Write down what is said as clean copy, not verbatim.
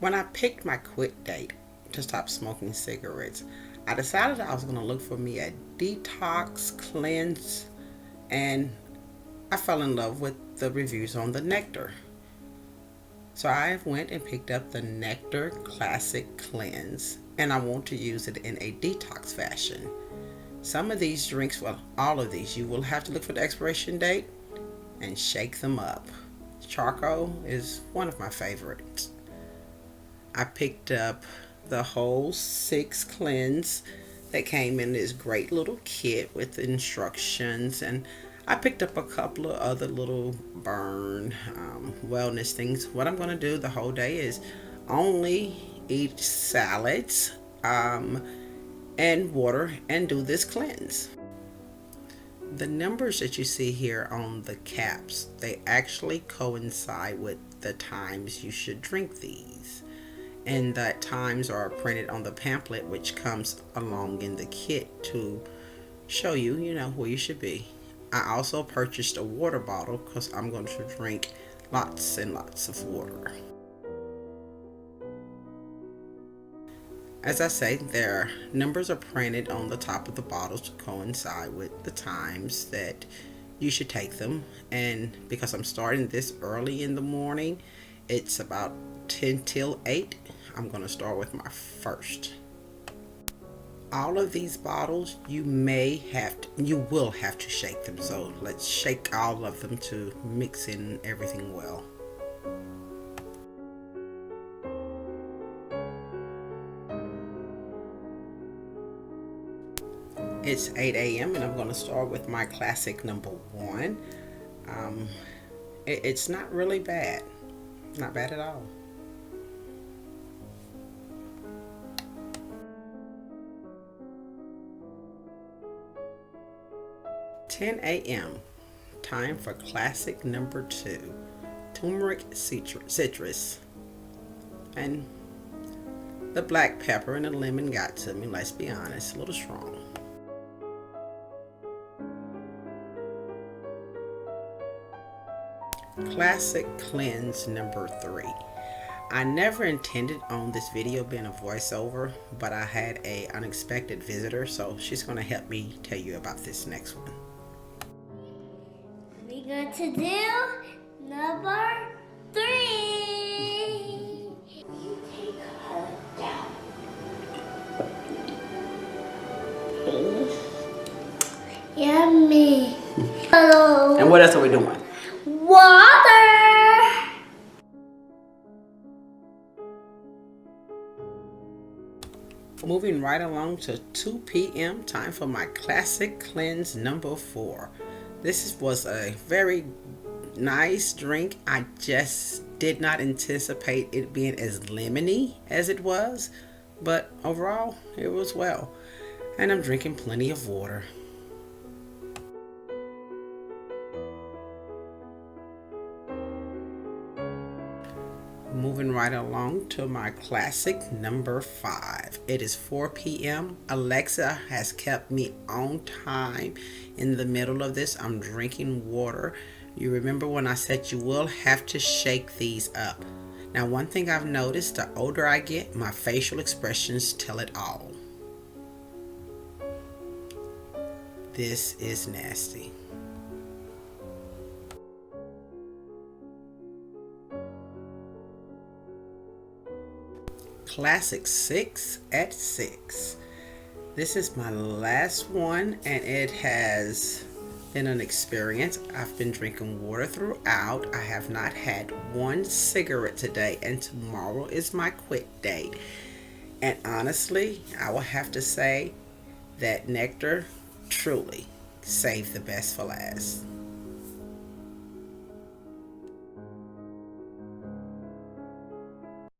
When I picked my quit date to stop smoking cigarettes, I decided I was going to look for me a detox cleanse, and I fell in love with the reviews on the Nekter. So I went and picked up the Nekter Classic Cleanse, and I want to use it in a detox fashion. Some of these drinks, well, all of these, you will have to look for the expiration date and shake them up. Charcoal is one of my favorites. I picked up the whole 6 cleanse that came in this great little kit with instructions, and I picked up a couple of other little burn wellness things. What I'm going to do the whole day is only eat salads and water and do this cleanse. The numbers that you see here on the caps, they actually coincide with the times you should drink these. And that times are printed on the pamphlet, which comes along in the kit to show you, where you should be. I also purchased a water bottle because I'm going to drink lots and lots of water. As I say, their numbers are printed on the top of the bottles to coincide with the times that you should take them. And because I'm starting this early in the morning, it's about 10 till 8. I'm going to start with my first. All of these bottles, you will have to shake them. So let's shake all of them to mix in everything well. It's 8 a.m. and I'm going to start with my classic number 1. It's not really bad. Not bad at all. (10 a.m.) Time for classic number 2. Turmeric citrus. And the black pepper and the lemon got to me, let's be honest, a little strong. Classic Cleanse number 3. I never intended on this video being a voiceover, but I had an unexpected visitor, so she's going to help me tell you about this next one. We're going to do number 3. You take her down. Yummy. Hello. And what else are we doing? Water. Moving right along to 2 p.m. Time for my classic cleanse number 4. This was a very nice drink. I just did not anticipate it being as lemony as it was, but overall it was well. And I'm drinking plenty of water. Moving right along to my classic number 5. It is 4 p.m. Alexa has kept me on time in the middle of this. I'm drinking water. You remember when I said you will have to shake these up. Now, one thing I've noticed, the older I get, my facial expressions tell it all. This is nasty. Classic 6 at 6. This is my last one, and it has been an experience. I've been drinking water throughout. I have not had one cigarette today, and tomorrow is my quit date. And honestly, I will have to say that Nekter truly saved the best for last.